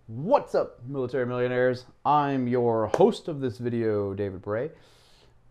What's up, military millionaires? I'm your host of this video, David Pere,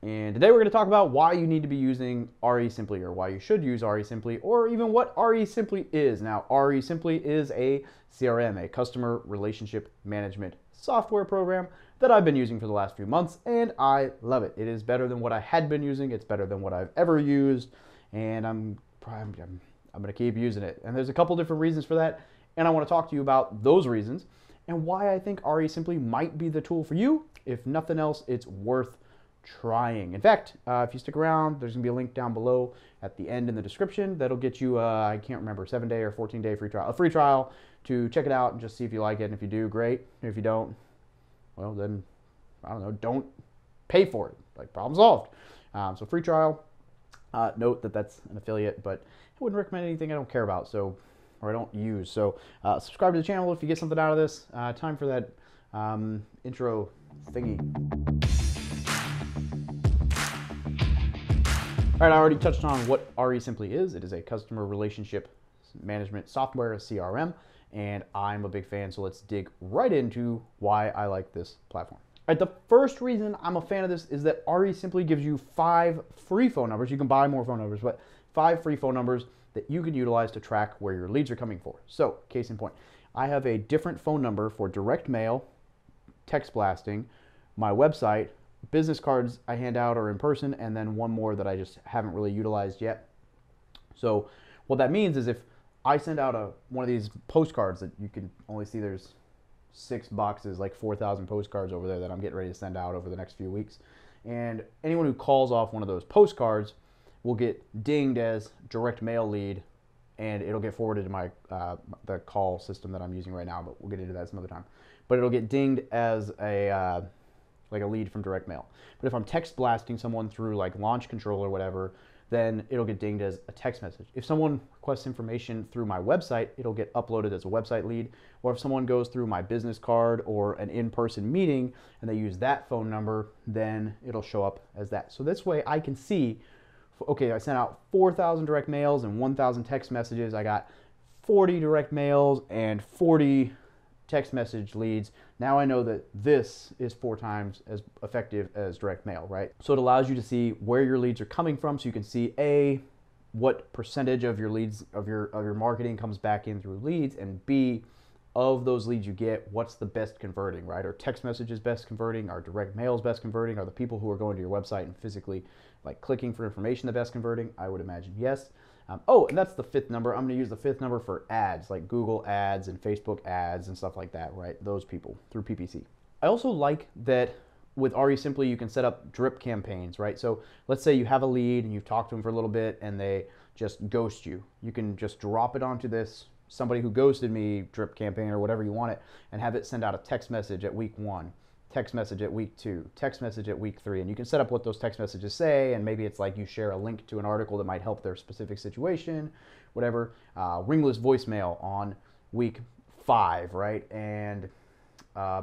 and today we're going to talk about why you need to be using REsimpli, or why you should use REsimpli, or even what REsimpli is. Now, REsimpli is a CRM, a customer relationship management software program that I've been using for the last few months, and I love it. It is better than what I had been using. It's better than what I've ever used, and I'm going to keep using it. And there's a couple different reasons for that, and I want to talk to you about those reasons and why I think REsimpli might be the tool for you. If nothing else, it's worth trying. In fact, if you stick around, there's gonna be a link down below at the end in the description that'll get you, I can't remember, 7-day or 14-day free trial, a free trial to check it out and just see if you like it. And if you do, great. If you don't, well then, I don't know, don't pay for it. Like, problem solved. So free trial. Note that that's an affiliate, but I wouldn't recommend anything I don't care about. So, or I don't use. So subscribe to the channel if you get something out of this. Time for that intro thingy. All right, I already touched on what REsimpli is. It is a customer relationship management software, a CRM, and I'm a big fan, so let's dig right into why I like this platform. All right, the first reason I'm a fan of this is that REsimpli gives you 5 free phone numbers. You can buy more phone numbers, but 5 free phone numbers that you can utilize to track where your leads are coming for. So, case in point, I have a different phone number for direct mail, text blasting, my website, business cards I hand out or in person, and then one more that I just haven't really utilized yet. So what that means is if I send out one of these postcards that you can only see, there's 6 boxes, like 4,000 postcards over there that I'm getting ready to send out over the next few weeks. And anyone who calls off one of those postcards will get dinged as direct mail lead, and it'll get forwarded to my the call system that I'm using right now, but we'll get into that some other time. But it'll get dinged as a like a lead from direct mail. But if I'm text blasting someone through like launch control or whatever, then it'll get dinged as a text message. If someone requests information through my website, it'll get uploaded as a website lead. Or if someone goes through my business card or an in-person meeting and they use that phone number, then it'll show up as that. So this way I can see, okay, I sent out 4,000 direct mails and 1,000 text messages. I got 40 direct mails and 40 text message leads. Now I know that this is 4 times as effective as direct mail, right? So it allows you to see where your leads are coming from, so you can see A, what percentage of your leads, of your marketing comes back in through leads, and B, of those leads you get, what's the best converting, right? Are text messages best converting? Are direct mails best converting? Are the people who are going to your website and physically like clicking for information the best converting? I would imagine yes. Oh, and that's the 5th number. I'm going to use the 5th number for ads, like Google ads and Facebook ads and stuff like that, right? Those people through PPC. I also like that with REsimpli you can set up drip campaigns, right? So let's say you have a lead and you've talked to them for a little bit and they just ghost you. You can just drop it onto this somebody who ghosted me drip campaign or whatever you want it, and have it send out a text message at week 1, text message at week 2, text message at week 3, and you can set up what those text messages say, and maybe it's like you share a link to an article that might help their specific situation, whatever. Ringless voicemail on week 5, right? And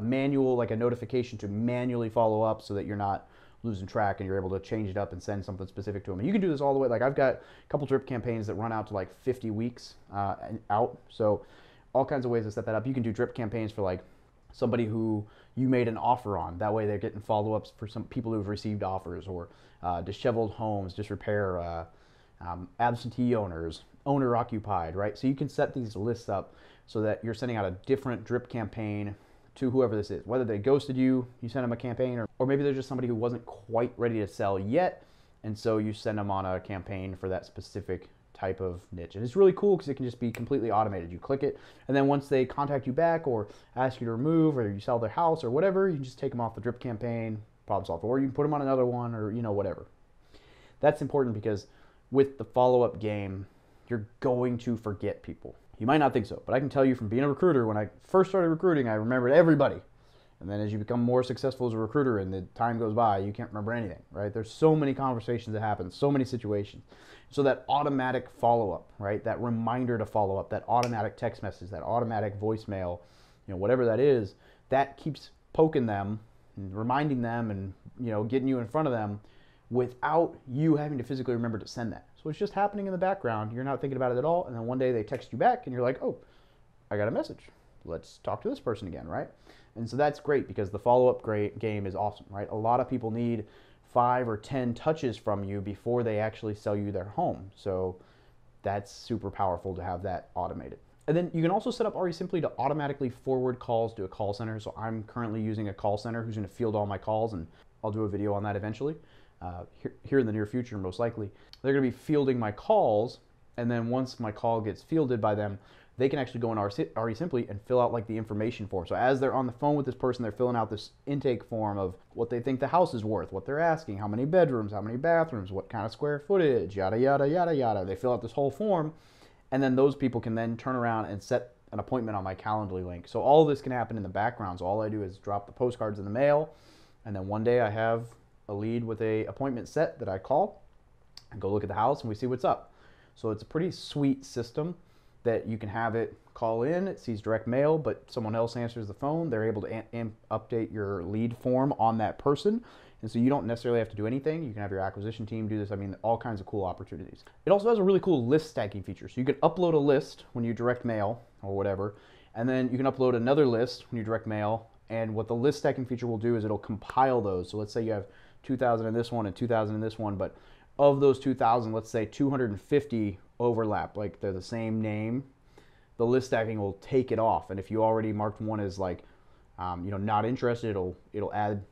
manual, like a notification to manually follow up so that you're not losing track and you're able to change it up and send something specific to them. And you can do this all the way. Like I've got a couple drip campaigns that run out to like 50 weeks out. So all kinds of ways to set that up. You can do drip campaigns for like somebody who you made an offer on. That way they're getting follow-ups for some people who've received offers, or disheveled homes, disrepair, absentee owners, owner occupied, right? So you can set these lists up so that you're sending out a different drip campaign to whoever this is. Whether they ghosted you, you send them a campaign, or maybe they're just somebody who wasn't quite ready to sell yet, and so you send them on a campaign for that specific type of niche. And it's really cool because it can just be completely automated. You click it, and then once they contact you back or ask you to remove, or you sell their house or whatever, you can just take them off the drip campaign, problem solved. Or you can put them on another one, or whatever. That's important because with the follow-up game, you're going to forget people. You might not think so, but I can tell you from being a recruiter, when I first started recruiting, I remembered everybody. And then as you become more successful as a recruiter and the time goes by, you can't remember anything, right? There's so many conversations that happen, so many situations. So that automatic follow-up, right? That reminder to follow up, that automatic text message, that automatic voicemail, whatever that is, that keeps poking them and reminding them and, getting you in front of them without you having to physically remember to send that. So it's just happening in the background. You're not thinking about it at all. And then one day they text you back and you're like, oh, I got a message. let's talk to this person again, right? And so that's great because the follow-up game is awesome, right? A lot of people need 5 or 10 touches from you before they actually sell you their home. So that's super powerful to have that automated. And then you can also set up REsimpli to automatically forward calls to a call center. So I'm currently using a call center who's going to field all my calls, and I'll do a video on that eventually, here in the near future, most likely. They're going to be fielding my calls, and then once my call gets fielded by them, they can actually go in REsimpli and fill out like the information form. So as they're on the phone with this person, they're filling out this intake form of what they think the house is worth, what they're asking, how many bedrooms, how many bathrooms, what kind of square footage, yada, yada, yada, yada. They fill out this whole form, and then those people can then turn around and set an appointment on my Calendly link. So all of this can happen in the background. So all I do is drop the postcards in the mail, and then one day I have a lead with a appointment set that I call and go look at the house and we see what's up. So it's a pretty sweet system that you can have it call in, it sees direct mail, but someone else answers the phone. They're able to update your lead form on that person. And so you don't necessarily have to do anything. You can have your acquisition team do this. I mean, all kinds of cool opportunities. It also has a really cool list stacking feature. So you can upload a list when you direct mail or whatever, and then you can upload another list when you direct mail. And what the list stacking feature will do is it'll compile those. So let's say you have 2,000 in this one and 2,000 in this one, but of those 2,000, let's say 250 overlap, like they're the same name. The list stacking will take it off, and if you already marked one as like, not interested, it'll add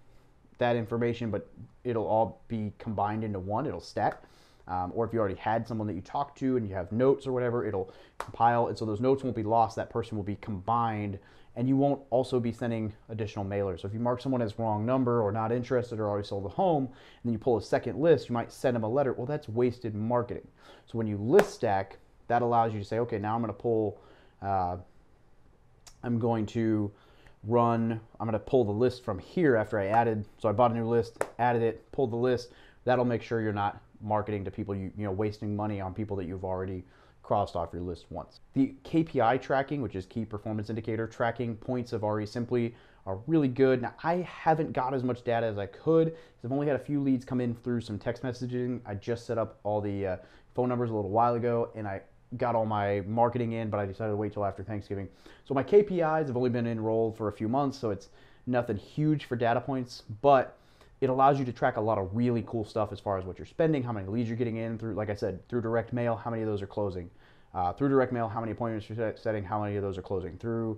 that information, but it'll all be combined into one. It'll stack. Or if you already had someone that you talked to and you have notes or whatever, it'll compile, and so those notes won't be lost. That person will be combined, and you won't also be sending additional mailers. So if you mark someone as wrong number or not interested or already sold a home, and then you pull a second list, you might send them a letter. Well, that's wasted marketing. So when you list stack, that allows you to say, okay, now I'm going to pull, I'm going to pull the list from here after I added, so I bought a new list, added it, pulled the list. That'll make sure you're not marketing to people, wasting money on people that you've already crossed off your list once. The KPI tracking, which is key performance indicator tracking points of REsimpli, are really good. Now, I haven't got as much data as I could because I've only had a few leads come in through some text messaging. I just set up all the phone numbers a little while ago, and I got all my marketing in, but I decided to wait till after Thanksgiving. So my KPIs have only been enrolled for a few months, so it's nothing huge for data points, but it allows you to track a lot of really cool stuff as far as what you're spending, how many leads you're getting in through, like I said, through direct mail, how many of those are closing. Through direct mail, how many appointments you're setting, how many of those are closing. Through,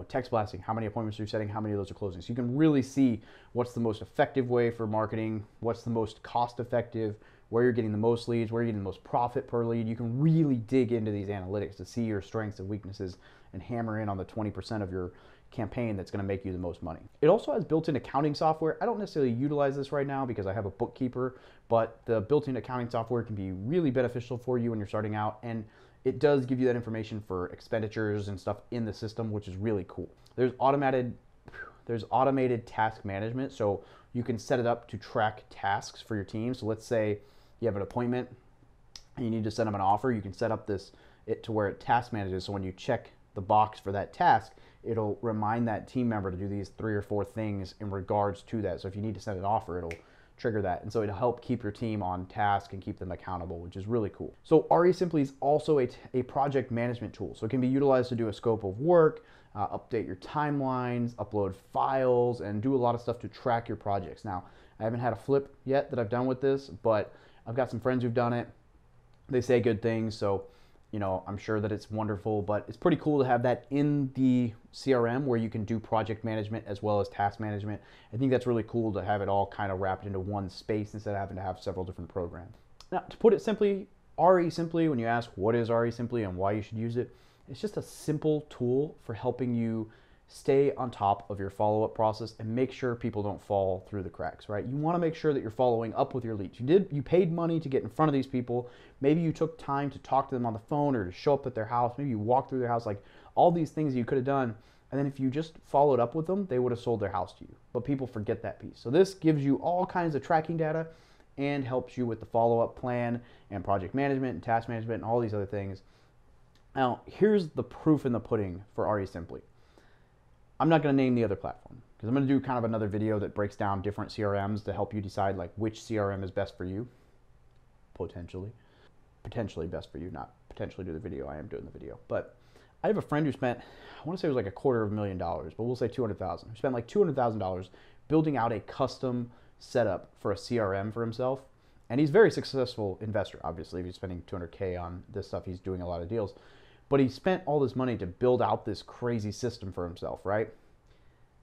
text blasting, how many appointments you're setting, how many of those are closing. So you can really see what's the most effective way for marketing, what's the most cost effective, where you're getting the most leads, where you're getting the most profit per lead. You can really dig into these analytics to see your strengths and weaknesses and hammer in on the 20% of your campaign that's going to make you the most money. It also has built-in accounting software. I don't necessarily utilize this right now because I have a bookkeeper, but the built-in accounting software can be really beneficial for you when you're starting out, and it does give you that information for expenditures and stuff in the system, which is really cool. There's automated task management, so you can set it up to track tasks for your team. So let's say you have an appointment and you need to send them an offer. You can set up it to where it task manages, so when you check the box for that task, it'll remind that team member to do these 3 or 4 things in regards to that. So if you need to send an offer, it'll trigger that. And so it'll help keep your team on task and keep them accountable, which is really cool. So REsimpli is also a project management tool. So it can be utilized to do a scope of work, update your timelines, upload files, and do a lot of stuff to track your projects. Now, I haven't had a flip yet that I've done with this, but I've got some friends who've done it. They say good things, so I'm sure that it's wonderful, but it's pretty cool to have that in the CRM where you can do project management as well as task management. I think that's really cool to have it all kind of wrapped into one space instead of having to have several different programs. Now, to put it simply, REsimpli, when you ask what is REsimpli and why you should use it, it's just a simple tool for helping you stay on top of your follow-up process and make sure people don't fall through the cracks, right? You want to make sure that you're following up with your leads. You paid money to get in front of these people. Maybe you took time to talk to them on the phone or to show up at their house. Maybe you walked through their house, like all these things you could have done. And then if you just followed up with them, they would have sold their house to you. But people forget that piece. So this gives you all kinds of tracking data and helps you with the follow-up plan and project management and task management and all these other things. Now, here's the proof in the pudding for REsimpli. I'm not going to name the other platform because I'm going to do kind of another video that breaks down different CRMs to help you decide like which CRM is best for you. Potentially best for you, not potentially do the video. I am doing the video, but I have a friend who spent, I want to say it was like $250,000, but we'll say 200,000. Who spent like $200,000 building out a custom setup for a CRM for himself. And he's a very successful investor, obviously. If he's spending 200K on this stuff, he's doing a lot of deals. But he spent all this money to build out this crazy system for himself, right?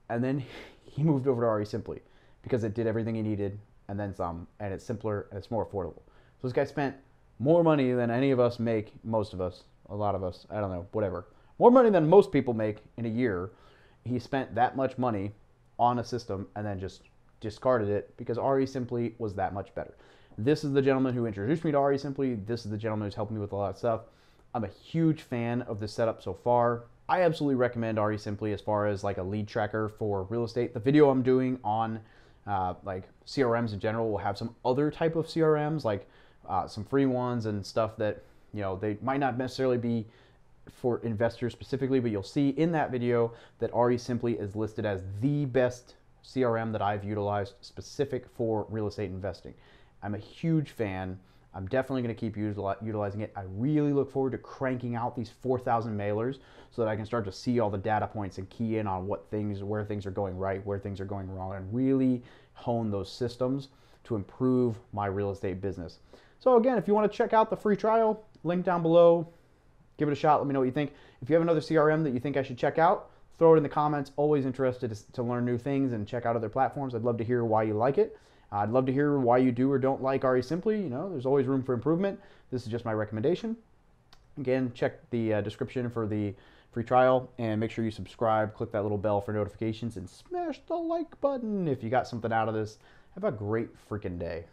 And then he moved over to REsimpli because it did everything he needed and then some, and it's simpler and it's more affordable. So this guy spent more money than any of us make, most of us, a lot of us, I don't know, whatever. More money than most people make in a year. He spent that much money on a system and then just discarded it because REsimpli was that much better. This is the gentleman who introduced me to REsimpli. This is the gentleman who's helped me with a lot of stuff. I'm a huge fan of the setup so far. I absolutely recommend REsimpli as far as like a lead tracker for real estate. The video I'm doing on like CRMs in general will have some other type of CRMs, like some free ones and stuff that, you know, they might not necessarily be for investors specifically, but you'll see in that video that REsimpli is listed as the best CRM that I've utilized specific for real estate investing. I'm a huge fan. I'm definitely going to keep utilizing it. I really look forward to cranking out these 4,000 mailers so that I can start to see all the data points and key in on what things, where things are going right, where things are going wrong, and really hone those systems to improve my real estate business. So again, if you want to check out the free trial, link down below, give it a shot. Let me know what you think. If you have another CRM that you think I should check out, throw it in the comments. Always interested to learn new things and check out other platforms. I'd love to hear why you like it. I'd love to hear why you do or don't like REsimpli. You know, there's always room for improvement. This is just my recommendation. Again, check the description for the free trial and make sure you subscribe, click that little bell for notifications, and smash the like button if you got something out of this. Have a great freaking day.